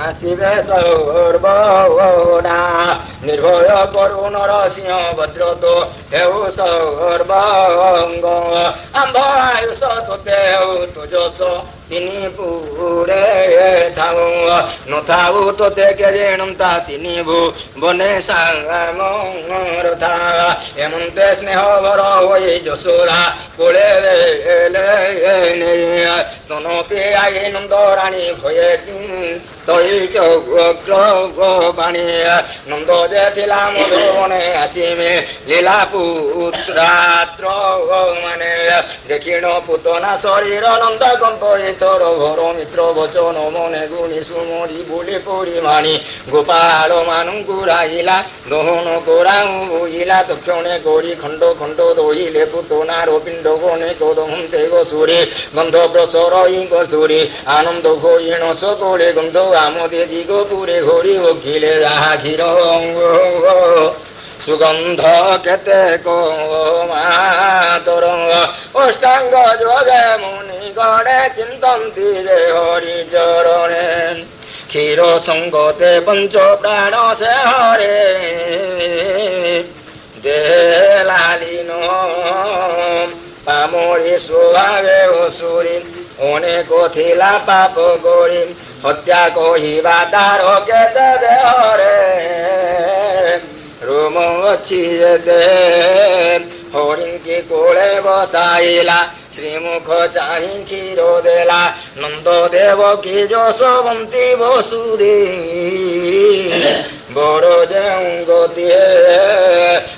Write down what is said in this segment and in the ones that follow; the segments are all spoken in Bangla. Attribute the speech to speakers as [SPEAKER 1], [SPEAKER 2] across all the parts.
[SPEAKER 1] আসিবে সর্বদা নির্ভয় করুণর সিংহ বজ্র তো হেউ সর্বঙ্গ আম্ভ আয়ুষ তোতে হেউ তুজস তিনি পুরে থাউ নথাউ তোতে কেজেণম তা তিনি ভু বনে সামরথা এমন্তে স্নেহ ভর হই যশোরা কোলে স্তন পেয়াই নন্দ রানী ভয়ে তৈ চৌগ্রবাণী নন্দ যে থিলা মধুবনে আসিমে লীলা পুত্রাত্র মানে দেখিণ পুতনা শরীর নন্দ কম্পিতর ঘর মিত্র বচন মনে গুণী সুমরি বলি পরিমাণী গোপাল মানু রাইলা দহন গোরাউ বুঝিলা তক্ষণে গৌরী খণ্ড খণ্ড দহিলে পুতনার পিণ্ড গণে কদমতে গোসুরে গন্ধ প্রসর কস্তুরী আনন্দ ভয়ীণ সকলে গন্ধ আমদে দিগপুরে ঘড়ি অখিলে রাহা ক্ষীর সুগন্ধ কেতে কোমাতর অষ্টাঙ্গ যোগে মুনি গণে চিন্তন্তি যে হরি চরণে ক্ষীর সঙ্গতে পঞ্চ প্রাণ সে হরে দেলালিন পামরি স্বভাবে অসুরী অনেক থিলা পাপ গরি হত্যা কহিবা তার কেতে দেহরে রোম অছি দে হরিঙ্কি কোলে বসাইলা শ্রীমুখ চাহি ক্ষীর দেলা নন্দ দেব কি যশবন্তী বসুদী বড় যেউ গতিয়ে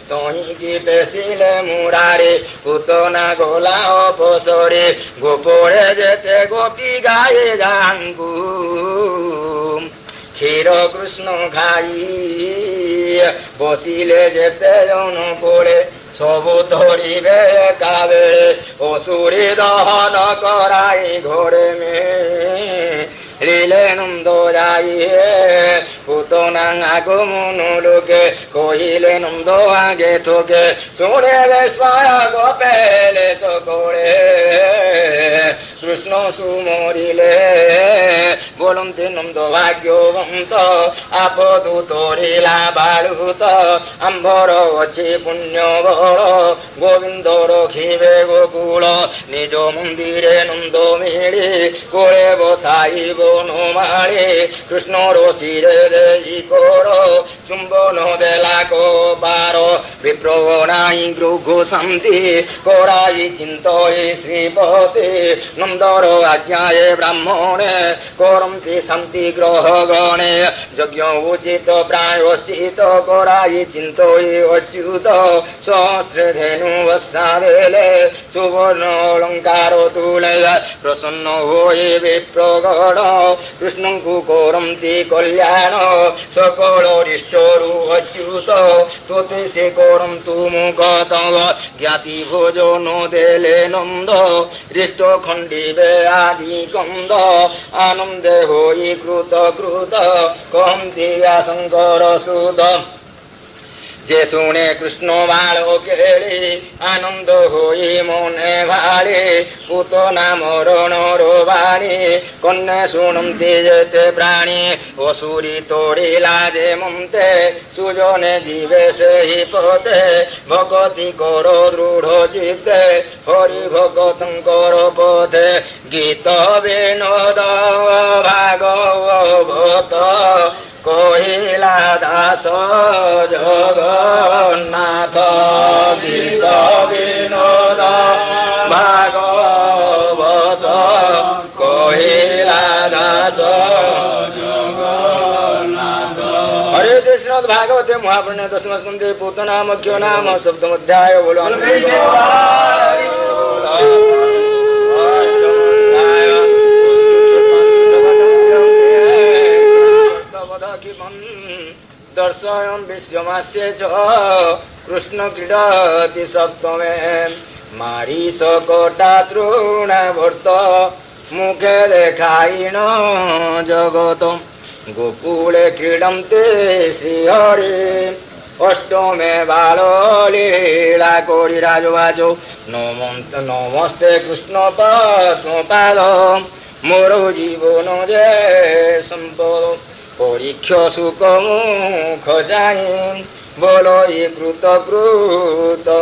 [SPEAKER 1] তহিকি পেশিলে মুরারে পুতনা গোলা অপসরে গোপরে যেতে গোপী গায়ে যাঙ্গু ক্ষীর কৃষ্ণ খাই বসিলে যেতে জন পড়ে সবু ধরিবে কাবেড়ে অসুরি দহন করাই ঘরে মে রিলে নন্দ যাইয়ে পুতনা আগমন লোকে কহিলে নন্দ আগে তোকে শুনে বেশয় গোপেলে সকলে কৃষ্ণ সুমরিলে বলন্তি নন্দ ভাগ্যবন্ত আপদু তরিলা বালুত আম্ভর অছি পুণ্য বড় গোবিন্দ রখিবে গোকুল নিজ মন্দিরে নন্দ মিড়ি করে বসাইব নমারে কৃষ্ণ রসিরে দেই কর চুম্বন দেলা বার বিপ্র নাই গৃহ শান্তি করাই চিন্তয়ে শ্রীপতি নন্দর আজ্ঞায়ে ব্রাহ্মণে করন্তি শান্তি গ্রহ গণে যজ্ঞ উচিত প্রায়শ্চিত করাই চিন্তয়ে অচ্যুত সহস্র ধেনু বসাবেলে সুবর্ণ অলঙ্কার তুলে প্রসন্ন হয়ে বিপ্রগণ কৃষ্ণଙ୍କୁ করন্তি কল্যাণ সকল হৃষ্টরু অচ্যুত তোতে সে করন্তু মুখত জ্ঞাতি ভোজন দেলে নন্দ হৃষ্ট খণ্ডিবে আদি কন্দ আনন্দে হই কৃত কৃত কন্তি শঙ্কর সুদ যে শুনে কৃষ্ণ বাল কেড়ে আনন্দ হই মনে ভালে পুতনা মরণ বাণী কন্যা শুনন্তি যেতে প্রাণী অসুরি তোড়িলা যে মন্তে সুজনে জীবে সেই পথে ভকতি কর দৃঢ় চিত্তে হরি ভগতঙ্কর পথে গীত বিনোদ ভাগবত কহিলা দাস জগন্নাথ গীত বিনোদ ভাগবত কহিলা দাস জগন্নাথ। হরে কৃষ্ণ ভাগবতে মহাপুণ্য দশম স্কন্ধে পুতনা মুখ্য নাম সপ্তম অধ্যায় বলো দর্শয়ম বিশ্বমাস্যে চ কৃষ্ণ ক্রীড়তি সপ্তমে মারিষ কটা তৃণাবর্ত মুখে দেখাইন জগত গোকুলে ক্রীড়ন্তে শ্রীহরি অষ্টমে বাল লীলা করি রাজবাজ নমস্তে কৃষ্ণ পদ্মপাদ মোর জীবন যে সম্পদ পরীক্ষ সুখ মুখ যাই বলই কৃত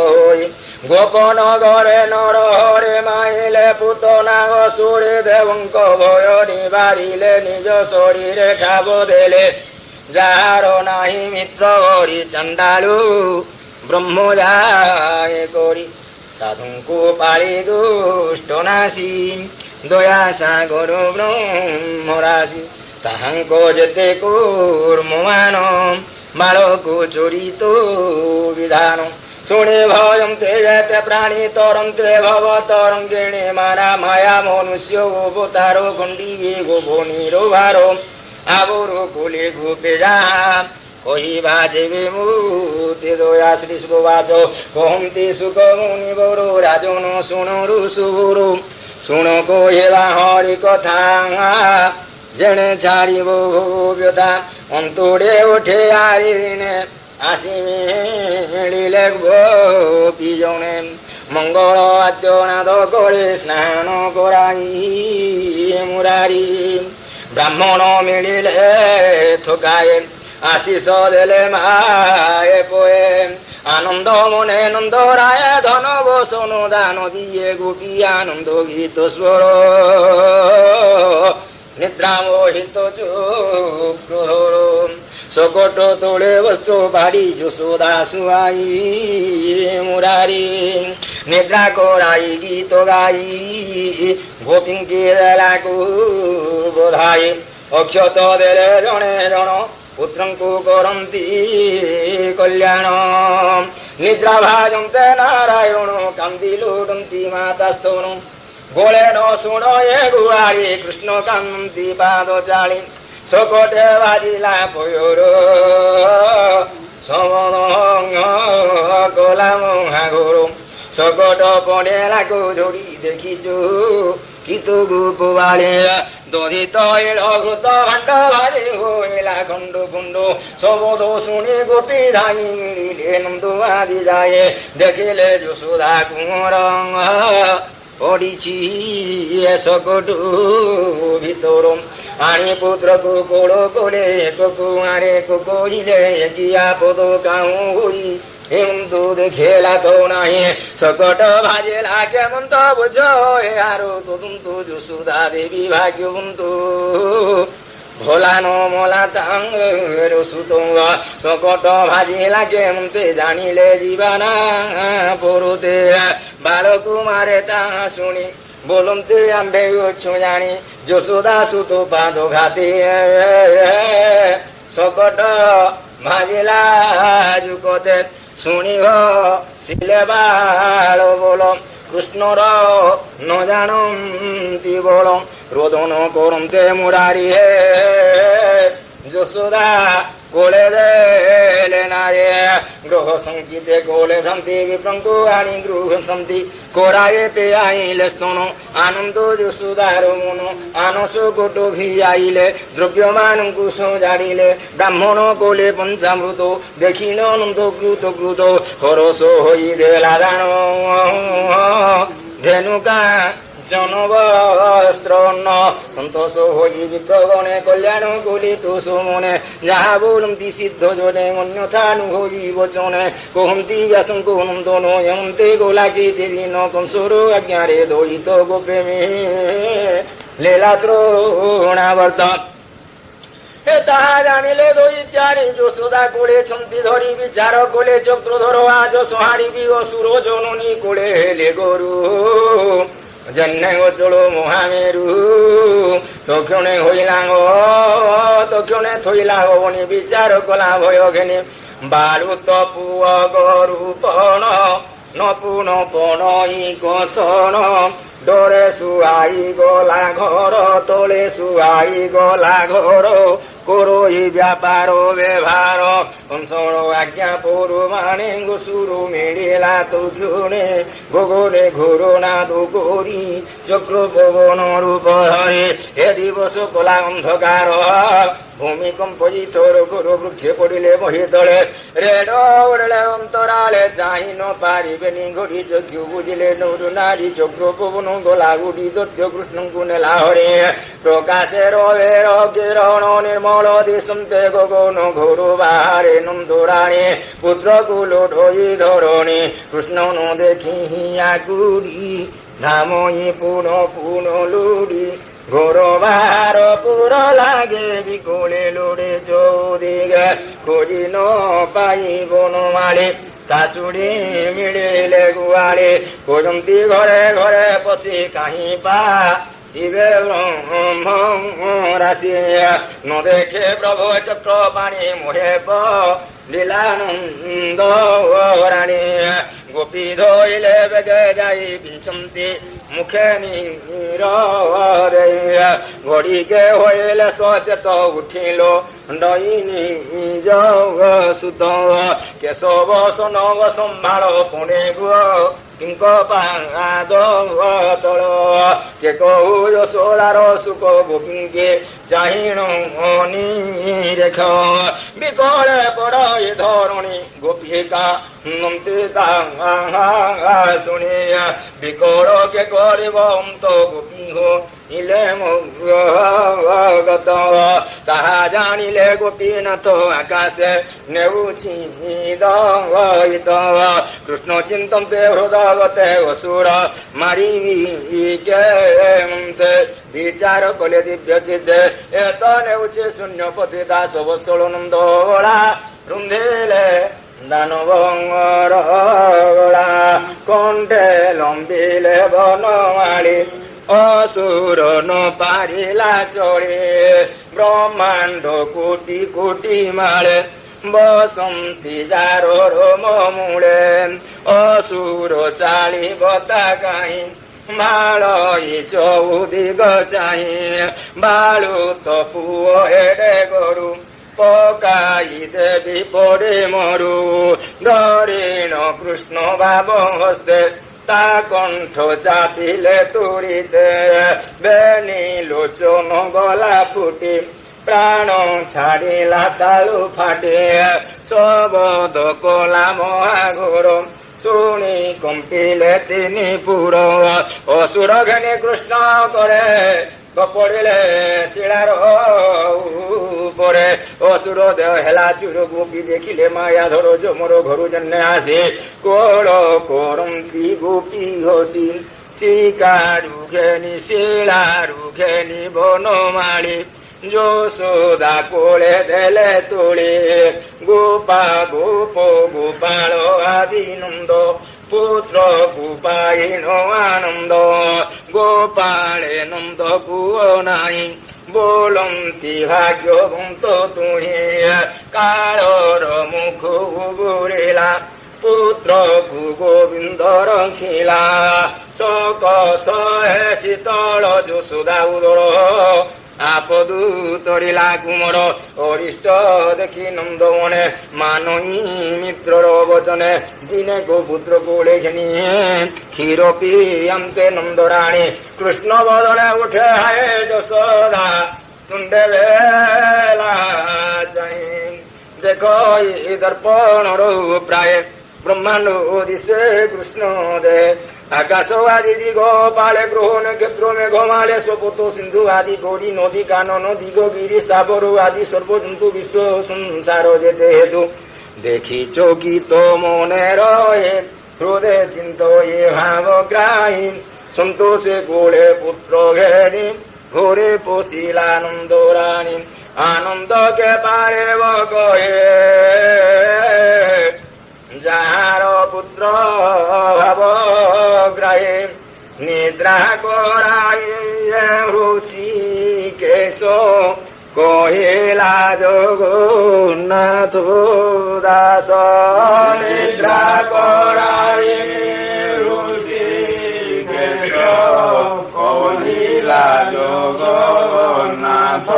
[SPEAKER 1] হই গোপন ঘরে নর হরে মাইলে পুতনা অসুরে দেবঙ্ক ভয় নিবারিলে নিজ শরীরে খাব দেলে যাহার নাহি মিত্র হরি চণ্ডালু ব্রহ্ম যায় করি সাধুଙ୍କୁ পারি দুষ্ট নাশী দয়া সাগর ব্রহ্মরাশি তাহাঙ্ক যেতে কুর্মমান বাଳକୁ চরিত বিধান শুনে ভয়ম তেজতে প্রাণী তরন্তে ভব তরঙ্গিণী মারা মায়া মনুষ্য অবতার খণ্ডিবে গোপনীর ভার আবরু কুলে ঘুপে যাহা কহিবা যেবে মুতে দয়া শ্রী সুবাচ কহন্তি সুখ মুনি বর রাজন শুণরু সুবরু শুণ কহিবা হরি কথা জেনে ছাড়িব ব্যথা অন্তরে ওঠে আরিনে আসি মিলিলে গোপীজনে মঙ্গল আদ্যনাদ করে স্নান করাই মুরারি ব্রাহ্মণ মিলিলে থকায় আশিষ দেলে মায়ে পোয়ে আনন্দ মনে নন্দ রায় ধন বসন দান দিয়ে গোপী আনন্দ গীত স্বর নিদ্রা মোহিত চোর সকট তোলে বস্তু বাড়ি যশোদা শুয়াই মুরারি নিদ্রা করাই গীত গাই গোপীঙ্কি দেলাকু বোধাই অক্ষত দেলে জনে জন পুত্রଙ୍କୁ କରନ୍ତି କଲ୍ୟାଣ ନିଦ୍ରା ଭାଜନ୍ତେ ନାରାୟଣ କାନ୍ଦି ଲୁଟନ୍ତି ମାତା ସ୍ତୋନ ଗୋଳେ ନ ଶୁଣ ଏ ଗୁହାରି କୃଷ୍ଣ କାନ୍ଦନ୍ତି ପାଦ ଚାଳି ଶୋକଟେ ବାଜିଲା ପୟୋର ସମନ କଲା ମହାଘୋର ଶକଟ ପଡେଲାକୁ ଯୋଡ଼ି ଦେଖିଛୁ কিতু বাড়ে দরিত ঘৃত ঘণ্ট ভারে হইলা খণ্ড কুণ্ড সবদ শুনে গোপী ধাই মিলিলে নন্দু আদি যায় দেখিলে যশোদা কুমর পড়িছি সকটু ভিতর আনি পুত্রকু কোড় করে কুকুয়ারে কুকুরিলে কিয়া পদ কাউ হই হিন্দু দেখেলা তো নাহি সকট ভাজেলা কেমন তো বুঝ আরো তদন্তু যশোদা দেবী ভাগ্যবন্তু ভোলানো মলা তাঙ্গের সুতঙ্গ সকট ভাজিলা কেমতে জানিলে জীবানা পড়ুতে বালকুমারে তাহা শুনি বলন্তে আম্বে উচ্ছু জানি যশোদা সুত পাদ ঘাতে সকট ভাজিলা যুগতে শুনিব শিলে বাল বল কৃষ্ণর ন জানন্তি বল রোদন করন্তে মুরারি হে যশোদা কোলে দেলে নারে গ্রহ সংগীতে কোলে ভ্রান্তি বিপ্রঙ্কু আনি গৃহ শান্তি কোরায়ে পেয়াইলে স্তন আনন্দ যশোদার মন আনস কোট ভিয়াইলে দ্রব্যমানଙ୍କୁ সজাড়িলে ব্রাহ্মণ কোলে পঞ্চামৃত দেখিল নন্দ কৃত কৃত হরস হই দেলা দান ধেনুকা জনবস্ত্র সন্তোষ হই বিপ্রগণে কল্যাণ কলি তুষ মনে যাহা বলন্তি সিদ্ধ জনে অন্যথা নুহরি বচনে কহন্তি ব্যাসঙ্কু নন্দন এমন্তে গোলাকি দিন কংসর আজ্ঞারে দলিত গোপ্রেমে লীলা তৃণাবর্ত তাহা জানিলে দৈত্যারে যশোদা কোলেছন্তি ধরি বিচার কোলে চক্রধর আজ সহারিবি অসুর জননী কোলে হেলে গরু জন্যে অচল মহামেরু তক্ষণে হইলা তক্ষণে থইলা হবনি বিচার কলা ভয় ঘেনি বালুত পুয় গরু পণ নপুন পণ কষণ ডরে শুয়াই গলা ঘর তোলে শুয়াই গলা ঘর করই ব্যাপার ব্যবহার কংসর আজ্ঞা পরু মানে গোসুরু মিলিলা তুনে গোগলে ঘোরনা দু গৌরী চক্র পবন রূপ ধরে হে দিবস কলা অন্ধকার ভূমি কম্পজিতর গুরু বৃক্ষে পড়িলে মহি তলে রেড উড়লে অন্তরালে চাহি ন পারিবেনি ঘড়ি চক্ষু বুঝিলে নরু নারী চক্র পবন গোলা গুড়ি দত্য কৃষ্ণଙ୍କୁ নেলা হরে প্রকাশে রবে কিরণ নির্মল দিশন্তে গগন ঘোর বাহারে নন্দরাণী পুত্র কুল ঢই ধরণী কৃষ্ণ ন দেখি আকুড়ি ধামই পুন পুন লুড়ি ঘোর বাহার পুর লাগে বিকোলে লোড়ে চৌদিগে খোঁজি ন পাই বনমালী শাশুড়ি মিଳିলে গুয়ালে খোঁজନ୍ତି ঘরে ঘরে পশি কাহি পা ইবে রাশি ন দেখে প্রভু চক্র পাণি মোহে লীলানন্দ রাণী গোপী ধইলে বেগে যাই বিঞ্চন্তি মুখে নীর ঘড়িকে হইলে সচেত উঠিল দৈনী সুত কেশব সনব সম্ভাଳ পুণে গুহ কিঙ্ক পাদ তଳ কে কহু যশোদার সুখ গোপীকে চাহিণ রেখ বিকলে পড় এ ধরণী গোপিকা নন্তে শুনে বিকল কে করিব অন্ত গোপী হো ইলে গত তাহা জানিলে গোপীনাথ আকাশে নেউছি দয়িত কৃষ্ণ চিন্তন্তে হৃদগতে অসুর মারিকে বিচার কলে দিব্য চিত্তে এত নেউছে শূন্য পথি দাস বৎসল নন্দলা রুন্ধিলে দানবঙ্গরা কণ্ঠে লম্বিলে বনমালী অসুর ন পারিলা চড়ে ব্রহ্মাণ্ড কোটি কোটি মালে বসন্তি যারোর মূলে অসুর চালিব তাকাই বাড়ই চৌদিগ চাহি বালু তো পুয় এডে গরু পকাই দেবী পড়ে মরু ধরিণ কৃষ্ণ বাব হস্তে তা কণ্ঠ চাপিলে তুরিতে বেনি লোচন গলা ফুটি প্রাণ ছাড়িলা তালু ফাটে সবদ কলা মহাঘোর শুনি কম্পিলে তিনি পুর অসুর ঘেনি কৃষ্ণ করে পড়িলে শিଳାର ଉପରେ অসুর দেহ হেলা চুর গোপী দেখিলে মায়া ধর যমর ঘরু জন্যে আসে কোল করন্তি গোপী হসি শিকারু ঘেনি শিଳାରୁ ঘেনি বনমালী যশোদা কোলে দেলে তোলে গোপা গোপ গোপাল আদি নন্দ পুত্র গোপাইন আনন্দ গোপালে নন্দ কুয় নাই बोलंती भाग्यवंत तुहे काळर मुख उगुरेला पुत्र कु गोविंद रखिला शोक सहे शीतल যশোদা উদর আপদু তরিলা কুমর অরিষ্ট দেখি নন্দবনে মানই মিত্রর বচনে দিনে গোপুত্র কোলে ঘেনিয়ে ক্ষীর পিয়ন্তে নন্দরাণী কৃষ্ণ বদনে উঠে হায় যশোদা তুণ্ডে বেলা চাই দেখো দর্পণর প্রায় ব্রহ্মাণ্ড দিশে কৃষ্ণ দে আকাশ আদি দিগ পালে গ্রহ নক্ষত্র মেঘমালে স্বপত সিন্ধু আদি গৌরী নদী কানন দিগ গিরি স্থাবর আদি সর্বজন্তু বিশ্ব সংসার যেতে হেতু দেখি চকিত মনে রয়ে হৃদয় চিন্ত এ ভাবগ্রাহী সন্তোষে কোলে পুত্র ঘেরি ঘোরে পশিলানন্দ রানী আনন্দকে পারে বয়ে যাহার পুত্র ভাব গ্রাহে নিদ্রা করাই রুচি কেশ কহিলা জগন্নাথ দাস নিদ্রা করাই রুচি কেশ কহিলা জগন্নাথ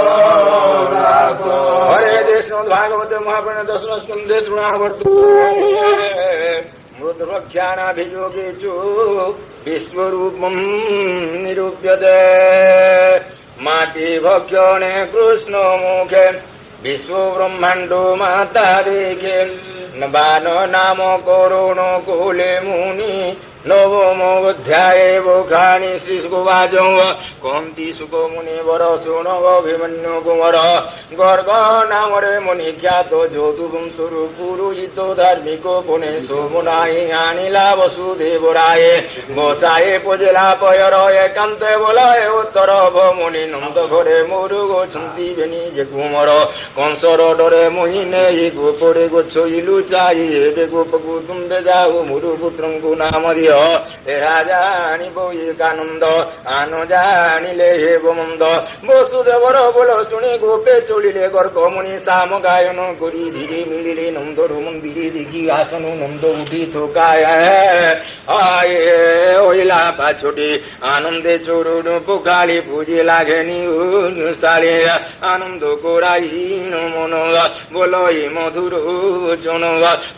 [SPEAKER 1] দাস। হরে কৃষ্ণ ভাগবত মহাপুরাণ দশম স্কন্ধে তৃণাবর্ত মৃদুরক্ষাণাভিযোগেষু বিশ্বরূপম নিরূপ্যতে মাটি ভক্ষণে কৃষ্ণ মুখে বিশ্ব ব্রহ্মাণ্ড মাতা দেখে বান নাম করুণ কোলে মুনি নবম অধ্যায়ে বখানি শ্রী সুবাজ কন্তি সুখ মুনি বর শুণ অভিমন্যু কুমার গর্গ নামরে মুনি খ্যাত যদু বংশরু পুরোহিত ধার্মিক পুনে সোমনাই আনিলা বসুদেব রায়ে বসায়ে পজলা পয়র একান্তে বলায় উত্তর মুনি নন্দ ঘরে মরু গোছন্তি বেনি যে কুমর কংসর ডরে মোহিনে গোপরে গোছইলু চাই এবে গোপকু তুমবে যাও মুরু পুত্রঙ্কু নাম দিও এহা জানিব একানন্দ আন জানিলে হেব মন্দ বসুদেবর বল শুনি গোপে চলিলে গর্গ মুনি সাম গায়ন করি ধীরে মিলিলে নন্দর মন্দিরে দেখি আসন নন্দ উঠি থোকায় আয়ে ওইলা পাছটি আনন্দে চরুণ পোকালি পুজে লাগেনি স্থালে আনন্দ করাই মন বল মধুর জন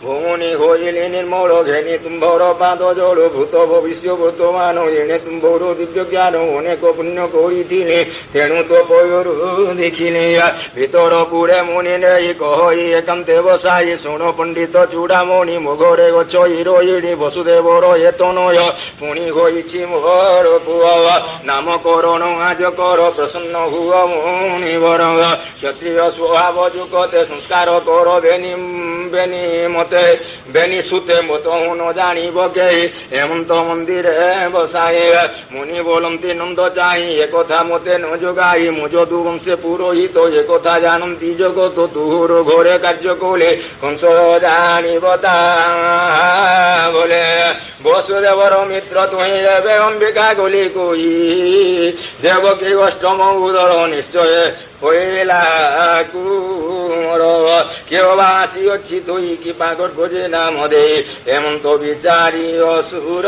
[SPEAKER 1] ভুমনি হইলে নির্মল ঘেনি তুম্ভর পাদ জল ভূত ভবিষ্য বর্তমান এনে তুম্ভর দিব্য জ্ঞান অনেক পুণ্য করিলে তেণু তো পয়রু দেখিলে ভিতর পুরে মুনি নেই কহই একান্তে বসাই শুণ পণ্ডিত চূড়ামণি মুঘরে গছ হিরোইণী বসুদেবর এত নয় পুনি হইছি মোর পুয় নামকরণ আজ কর প্রসন্ন হুয় মুনি বর ক্ষত্রিয় স্বভাব যুগতে সংস্কার কর বেনি বেনি মতে বেনি সুতে মত ন জানিব কে হেমন্ত মন্দিরে বসায়ে মুনি বলন্তি নন্দ চাই একথা মতে ন যোগাই মু যদু বংশে পুরোহিত একথা জানন্তি জগত তুর ঘরে কার্য কোলে কংস জানিব তা বলে বসুদেবর মিত্র তুই যাবে অম্বিকা গলি কই দেবকী অষ্টম উদর নিশ্চয় হইলা কুমর কেউ বা আসিଅଛି তুই কি পাগল বোঝে না মদে হেমন্ত বিচারি অসুর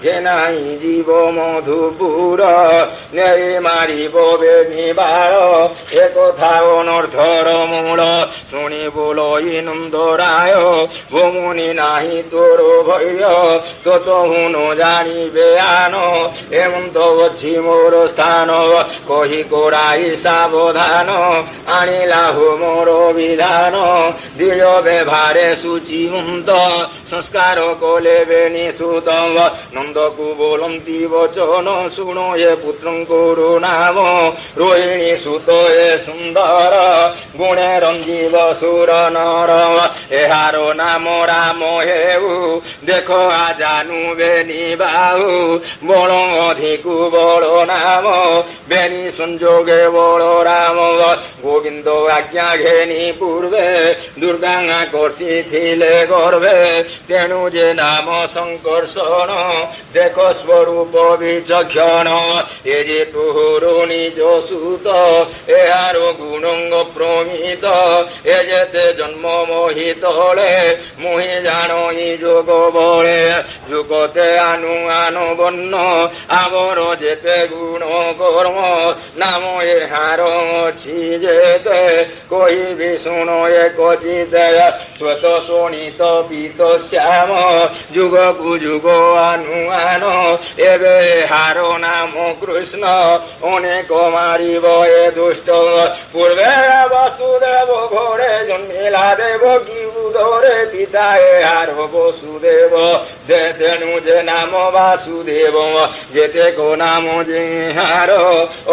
[SPEAKER 1] হে নাই জীব মধুপুর নেই মারিব বেনিবার একথা অনর্থর মূল শুনি বলই নন্দরায় ভুমুনি নাহি তোর ভয় তত হুন জানিবে আন হেমন্ত অছি মোর স্থান কহি করাই সাবধান আনিলাহু মোর বিধান দিয় ব্যবহারে সূচিমন্ত সংস্কার কলে বেনি সুতম নন্দকু বলন্তি বচন শুণ এ পুত্রঙ্কুর নাম রোহিণী সুত এ সুন্দর গুণে রঞ্জীব সুর নর এহার নাম রাম হেউ দেখ আজানু বেনি বাহু বড় অধিকু বড় নাম বেনি সংযোগে বড় রাম গোবিন্দ আজ্ঞা ঘেনি পূর্বে দুর্গা করছিলে গর্ভে তেণু যে নাম সংকর্ষণ দেখ স্বরূপ বিচক্ষণ এ যে তোর নিজ সুত এহার গুণঙ্গ প্রমিত এ যেতে জন্ম মোহিতলে মুহি জানই যোগ বলে যুগতে আনু আনু বন্য আবর যেতে গুণ কর্ম নাম এহার অছি যেতে কহিবি শুণ এক চিতে শ্বেত শোণিত পিত শ্যাম যুগকু যুগ আনু আন এবে হার নাম কৃষ্ণ অনেক মারিব এ দুষ্ট পূর্বে বসুদেব ঘরে জন্মিলা দেব কি উদরে পিতা এ হার বসুদেব তেণু যে নাম বাসুদেব যেতে কো নাম যে হার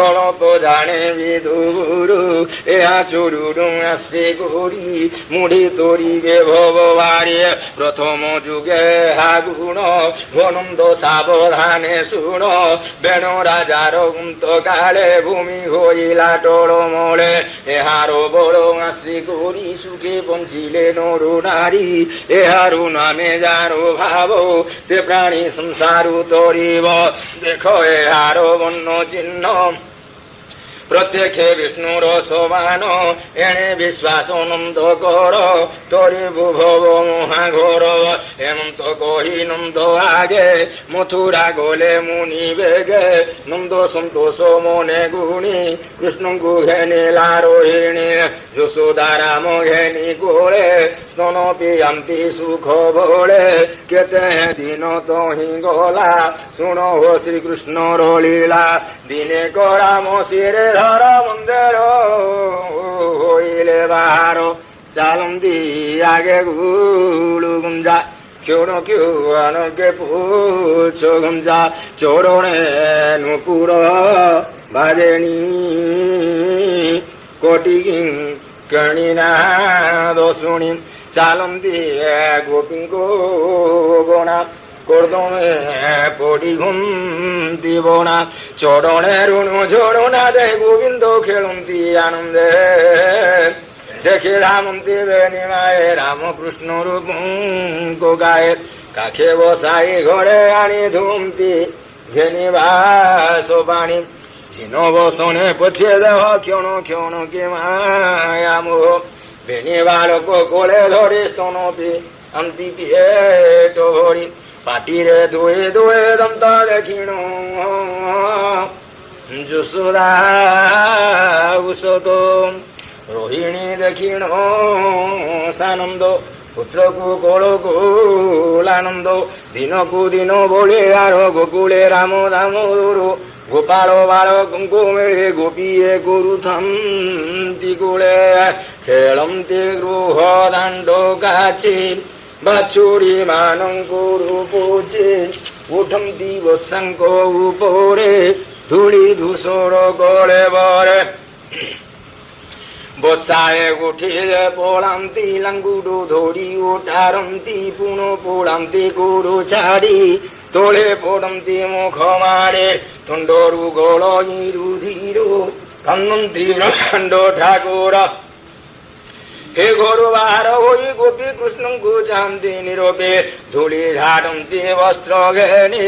[SPEAKER 1] অল্প জানে বিদু গুরু এহা চরুরু শ্রী গৌরী মুড়ি তরিবে ভববারে প্রথম যুগে হা গুণ ঘনন্দ সাবধানে শুণ বেণ রাজার কালে ভূমি হইলা টলমলে এহার বড় শ্রী গৌরী সুখে বঞ্চিলে নরু নারী এহারু নামে যারো ভাব তে প্রাণী সংসারু তরিব দেখ এহার বন্য চিহ্ন প্রত্যেকে বিষ্ণুর সমান এনে বিশ্বাস নন্দ কর তরিবু ভব মহাঘর হেমন্ত কহি নন্দ আগে মথুরা গলে মুনি বেগে নন্দ সন্তোষ মনে গুণী কৃষ্ণଙ୍କୁ ঘেনিলা রোহিণী যশোদা রাম ঘেনি গোলে স্তন পিয়ান্তি সুখ ভোলে কেতে দিন তহি গলা শুণ শ্রীকৃষ্ণর লীলা দিনে করাম শিরে ধর মন্দির হইলে বাহার চালন্তি আগে গুলু গুঞ্জা ক্ষণ কে পুছ গুঞ্জা চোরণে নুপুর বাজেনি কোটি কণিনা দোষুণী চালন্তি গোপী গোনা করদমে পড়ি ঘুমতি বোনা চরণে রুণু ঝরুনা দে গোবিন্দ খেলন্তি আনন্দে দেখে রামন্তি বেনিমায়ে রামকৃষ্ণ রূপ গায়ে কাছে বসাই ঘরে আনি ধুমতি ঘেনিবাস বাণী ঝিন বসনে পথিয়ে দেহ ক্ষণ ক্ষণ কে মায়া মোহ বেনি বালক কোলে ধরে স্তনপি অন্তি পেট ভরি পাটিরে দুয়ে দুয়ে দন্ত দেখিণ যশোদা উষত রোহিণী দেখিণ সানন্দ পুত্রকু কোলকুলানন্দ দিনকু দিন বলে আর গোকুলে রাম দামোদর গোপাল বাল কুঙ্কুমে গোপীয়ে গুরুথন্তি কুলে খেলন্তি গৃহ দাণ্ড কাছে বাছুরি মানঙ্কু রূপোচে উঠন্তি বসাঙ্ক উপরে ধূলি ধূসর গলে বরে বসায়ে উঠিলে পোড়ান্তি লাঙ্গুডু ধরি উঠারন্তি পুনঃ পোড়ান্তি গুরু ছাড়ি তোলে পড়ন্তি মুখ মারে তুণ্ডরু গোলইরু ধীরু কান্নন্তি ব্রহ্মাণ্ড ঠাকুর হে ঘোর বাহার হই গোপী কৃষ্ণଙ୍କୁ ଚାହାନ୍ତି ନିରୂପେ ଧୂଳି ଝାଡ଼ନ୍ତି ବସ୍ତ୍ର ଘେନି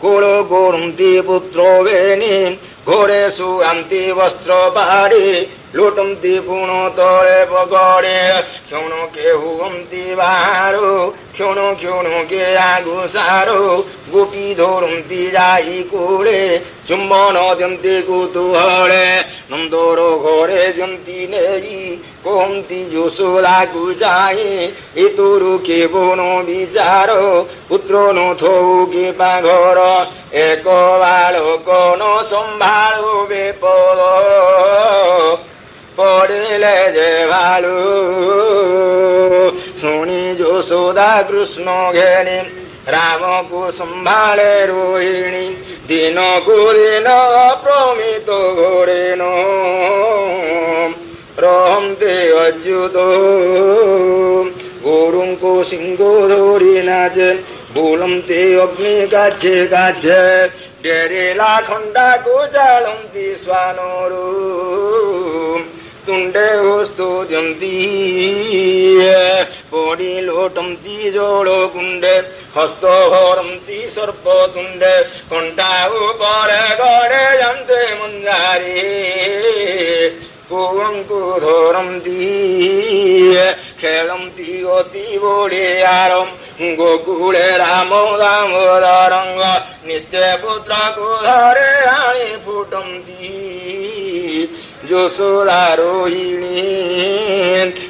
[SPEAKER 1] କୋଳ ଗୋରନ୍ତି ପୁତ୍ର ବେନି ଘୋରେ ଶୁଆନ୍ତି ବସ୍ତ୍ର ପାଡ଼ି ଲୁଟନ୍ତି ପୁଣ ତଳେ ପଗଡ଼େ କ୍ଷଣ କେ ହୁଅନ୍ତି ବାହାରୁ କ୍ଷଣ କ୍ଷଣ କେ ଆଗୁସାରୁ ଗୋପୀ ଧରନ୍ତି ଯାଇ କୋଳେ ଚୁମ୍ବନ ଦିଅନ୍ତି କୁତୁହଳେ ନନ୍ଦର ଘରେ ଦିଅନ୍ତି ନେଇ କହନ୍ତି ଯଶୋଦାକୁ ଯାଇ ଏତରୁ କେ ବନ ବିଚାର ପୁତ୍ର ନ ଥଉ କେ ପାଘର ଏକ ବାଳକ ନ ସମ୍ଭାଳୁ ବେପଦ পড়িলে যে ভালু শুনি যশোদা কৃষ্ণ ঘেনি রামকু সম্ভালে রোহিণী দিনকু দিন প্রমিত ঘোরেন রহন্তে অচ্যুত গুরুঙ্কু সিংহ ধরি নাচে বুলন্তি অগ্নি কাছে কাছে ডেরিলা খণ্ডাকু জালন্তি শ্বানরু তুণ্ডে স্তুতি পড়ি লোটন্তি জোড় কুণ্ডে হস্ত ভরন্তি সর্প তুণ্ডে কণ্ঠা উপরে গড়ে যন্তে মঞ্জারি কুঙ্কু ধরন্তি খেলন্তি অতি বড়িয়ার গোকুলে রাম দামোদরঙ্গ নিত্য পুত্রকু ধরে আনি ফুটন্তি যশোদা রোহিণী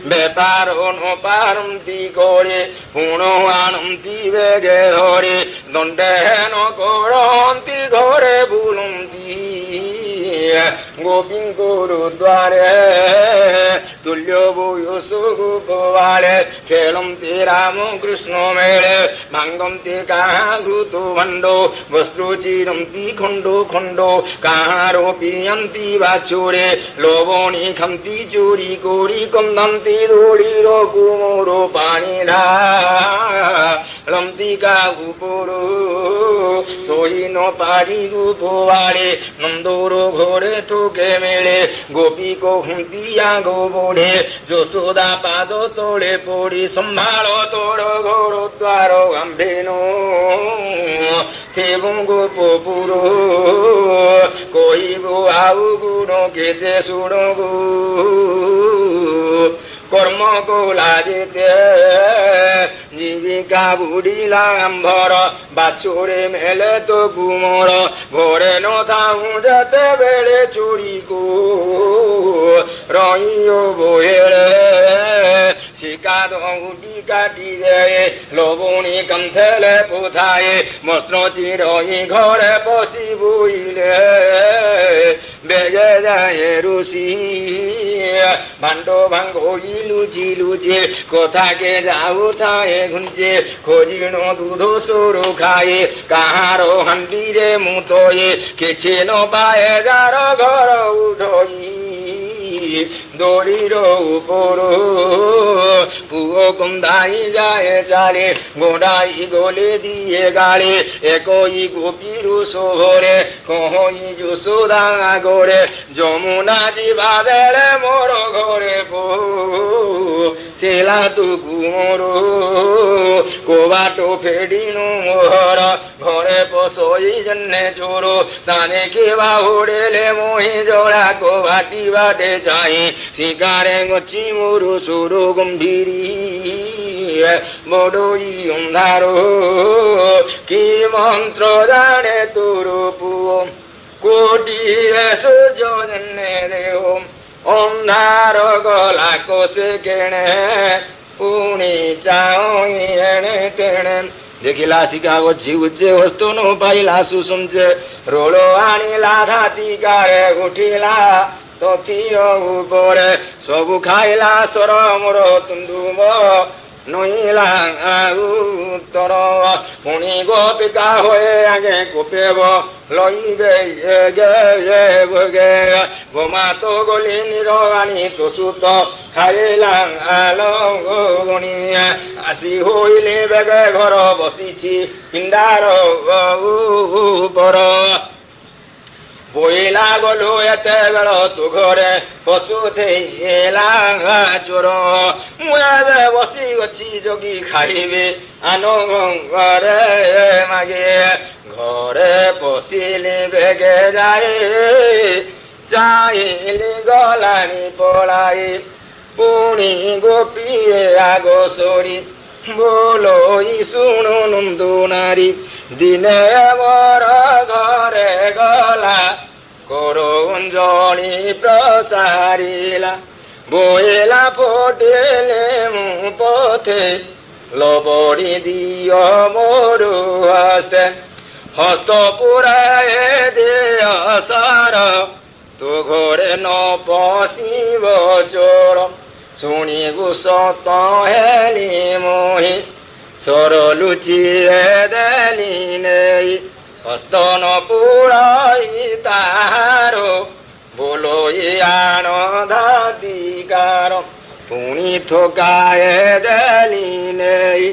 [SPEAKER 1] বেতার পারন্তি করে পুণ আনন্তি বেগে ধরে দণ্ডে ন করন্তি ঘরে বুলন্তি গোপীঙ্কুরু দ্বারে তুল্য বয়সু গোপালে খেলন্তি রাম কৃষ্ণ মেলে ভাঙ্গন্তি কাহা ঘৃত ভণ্ড বস্ত্র চিরন্তি খণ্ড খণ্ড কাহারো পিয়ন্তি বাছুরে লবণী খান্তি চুরি করি কন্দন্তি দোড়ির কুমোর পানি ঢালন্তি কাহু পড়ু সহি ন পারি গোপালে নন্দর ঘরে ঠোকে মেলে গোপী কহন্তি আগো বড়ে যশোদা পাদ তোলে পড়ি সম্ভাল তোর ঘোর দ্বার গাম্ভীর এবং গোপুর কহিব আউ গুণ কেতে শুণবু কর্ম কোলা যেতে জীবিকা বুড়িলা আম্ভর বাছুরে মেলে তো গুমর ঘরে নথাউ যেতে বেড়ে চুরি কু রইও বহেলে কাদ উটি কাটি দেয় লবণী কণ্ঠেলে পুথায় বস্ত্র চিরই ঘরে পশি বইলে বেগে যায় রুষি ভাণ্ড ভাঙ্গ লুচি লুচি কোথাকে যাও থায় ঘুঞ্চে খোঁজিণ দুধ সরু খায়ে কাহার হান্ডিরে মুতয়ে কিছু ন পায়ে যার ঘর উঠই দড়ির উপর পুয়ো কন্দাই যায় চালে গোড়াই গলে দিয়ে গাড়ে একই গোপীর শোভরে কহই যশোদা গড়ে যমুনা জিবাদের মোর ঘরে পো চেলা তু কুমর কোবাটো ফেডিনু মোহর ঘরে পশই জন্যে চোর তানে কেবা ওড়েলে মোহি জোড়া কোবাটি বাটে চাই শিকারে গছি মোরু সুরু গম্ভীরি বড়ই অন্ধার কি মন্ত্র জানে তোর পুয় কোটি সূর্য জন্যে দেহ অন্ধার গলা কোষে কেণে পুଣି চাই এণে তেণে ଦେଖିଲା ଶିକା ଗଛି ଉଚ୍ଚେ ହସ୍ତ ନ ପାଇଲା ସୁସଞ୍ଚେ ରୋଳ ଆଣିଲା ଧାତିକାରେ ଉଠିଲା ତଥିର ଉପରେ ସବୁ ଖାଇଲା ସର ମୋର ତୁଣ୍ଡୁମ ନଇଲା ଉତ୍ତର ପୁଣି ଗୋପିକା ହୋଏ ଆଗେ କୋପେବ ଲଇବେ গে ଗୋମାତ ଗଲି ନିର ଆଣି ତୋ ସୁତ ଖାଇଲା ଲଗଣି ଆସି ହୋଇଲେ ବେগে ଘର ବସିଛି ପିଣ୍ଡାର ଉପର ବୋଇଲା ଗଲୁ ଏତେବେଳ ତୁ ଘରେ ପଶୁଥେଇଲା ଚୋର ମୁଁ ଏବେ ବସି ଅଛି ଯୋଗୀ ଖାଇବି ଆନ ଘରେ ମାଗେ ଘରେ ପଶିଲି ବେগে ଯାଏ ଚାହିଁଲି ଗଲାଣି ପଳାଇ ପୁଣି ଗୋପୀଏ ଆଗ ସରି ବୋଲୋଇ ଶୁଣୁ ନନ୍ଦୁ ନାରୀ ଦିନେ ମୋର ଘରେ ଗଲା କରଞ୍ଜଳି ପ୍ରସାରିଲା ବୋଇଲା ଫୋଟିଲେ ମୁଁ ପଥେ ଲବଡ଼ି ଦିଅ ମୋର ହସ୍ତେ ହସ୍ତ ପୁରାଏ ଦିଅ ସାର ତୋ ଘରେ ନ ପଶିବ ଚୋର ଶୁଣିବୁ ସତ ହେଲି ମୋହି ସର ଲୁଚି ଦେଲି ନେଇ ହସ୍ତ ନ ପୁରାଇ ତାହାର ବୋଲୋଇ ଆଣ ଧାତିକାର ପୁଣି ଠକାଏ ଦେଲି ନେଇ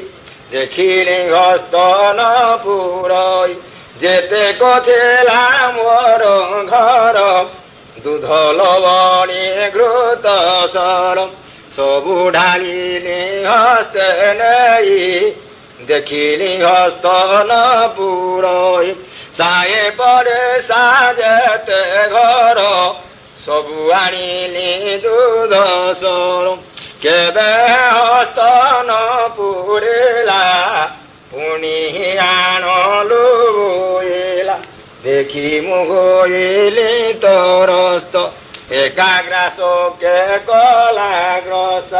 [SPEAKER 1] ଦେଖିଲି ହସ୍ତ ନ ପୁରାଇ ଯେତେ କଥିଲା ମୋର ଘର দুধ লবণী ঘৃত সর সবু ঢালিলি হস্তে নেই দেখিলি হস্ত ন পুরই সায়ে পরে সাজেতে ঘর সবু আনিলি দুধ সর কেবে হস্ত ন পুরিলা পুনি আনলু বইলা দেখি মুহইলি তরস্ত একাগ্রাস কে কলাগ্রস্ত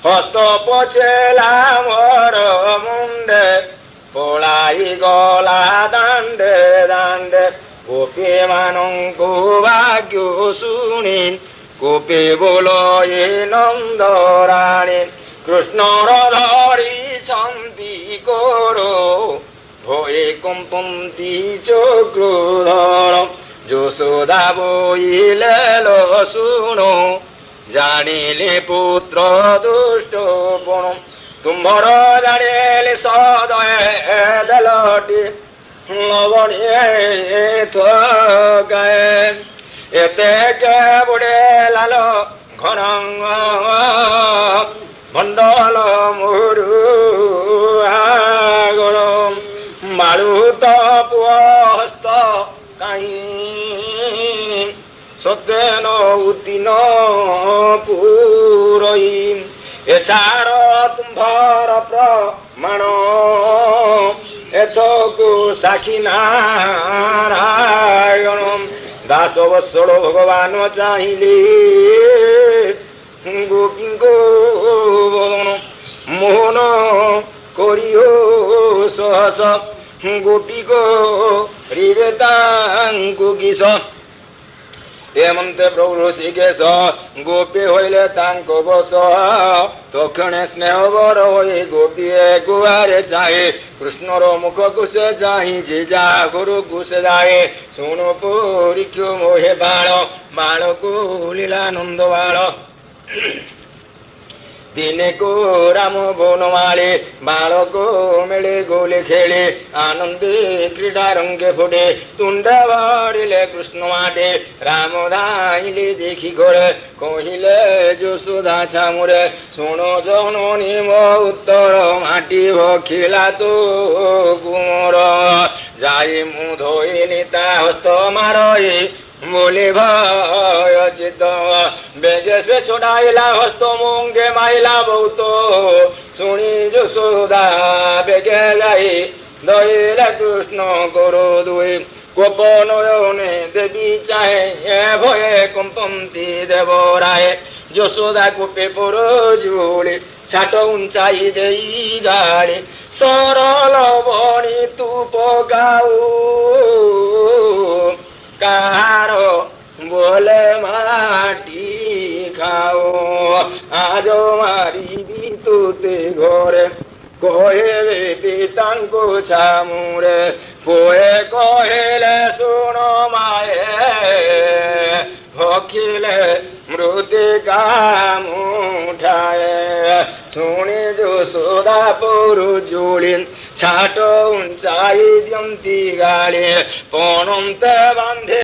[SPEAKER 1] হস্ত পছেলা মোর মুন্ডে পলাই গলা দাণ্ডে দাণ্ডে গোপী মানঙ্কু ভাগ্য শুনি গোপী বলই নন্দরাণী কৃষ্ণর ধরিছন্তি করো ভয়ে কম্পন্তি চক্রধর যশোদা বইলে শুনো জানিলে পুত্র দুষ্ট পণ তুম্ভর জানিলে সদয়ে দেলটি লবণিয়ে থকায় এতে কে বুড়ে লাল ঘন ভণ্ডল মুরু গরম মালুত পুয় হস্ত কাহি সত্যেন উদ্দিন পুরই এছাড় তুম্ভর প্রমাণ এথকু সাক্ষী নারায়ণ দাস বৎসল ভগবান চাহিলে গোপীঙ্কু বদন মোহন করিও সহস গোপী রিবে তাঙ্কু কিস এমন্তে প্রভু ঋষিকেশ গোপী হইলে তাঙ্ক বস তক্ষণে স্নেহ বর হই গোপী কুয়ারে চাহে কৃষ্ণর মুখ কুশে চাহি যে যা গুরু কুশে যায় শুণু পরীক্ষ মোহে বাଳ বাଳକୁ লীলানন্দ বাଳ দিনে কো রাম বনমালে বালকো মেলে গোলে খেলে আনন্দে ক্রীড়া রঙ্গে ফুটে তুন্ডা বাড়িলে কৃষ্ণ মাঠে রাম ধাইলে দেখি ঘরে কহিলে যশোদা ছামুরে শোনো জননী মো উত্তর মাটি ভখিলা তো কুমর যাই মু ধইলি তা হস্ত মারই বলে ভয় চিত বেগে সে ছোড়াইলা হস্ত মুঙ্গে মাইলা বহুত শুনি যশোদা বেগে যাই দইলা কৃষ্ণ করো দুই গোপনয়নে দেবী চাহে এ ভয়ে কম্পন্তি দেবরায়ে যশোদা কোপে পর জুড়ে ছাট উঞ্চাই দেই গাড়ি সরল বণি তু পগাও কাহারো বলে মাটি খাও আজ মারিবি তুতে ঘরে কহেবে পিতাঙ্কু ছামুরে পোয়ে কহিলে শুনো মায়ে ভখিলে মৃতিকা মুঠায় শুনি যশোদা পরু জুড়িন ছাট উঞ্চাই দিয়ন্তি গাড়ি পণন্তে বান্ধে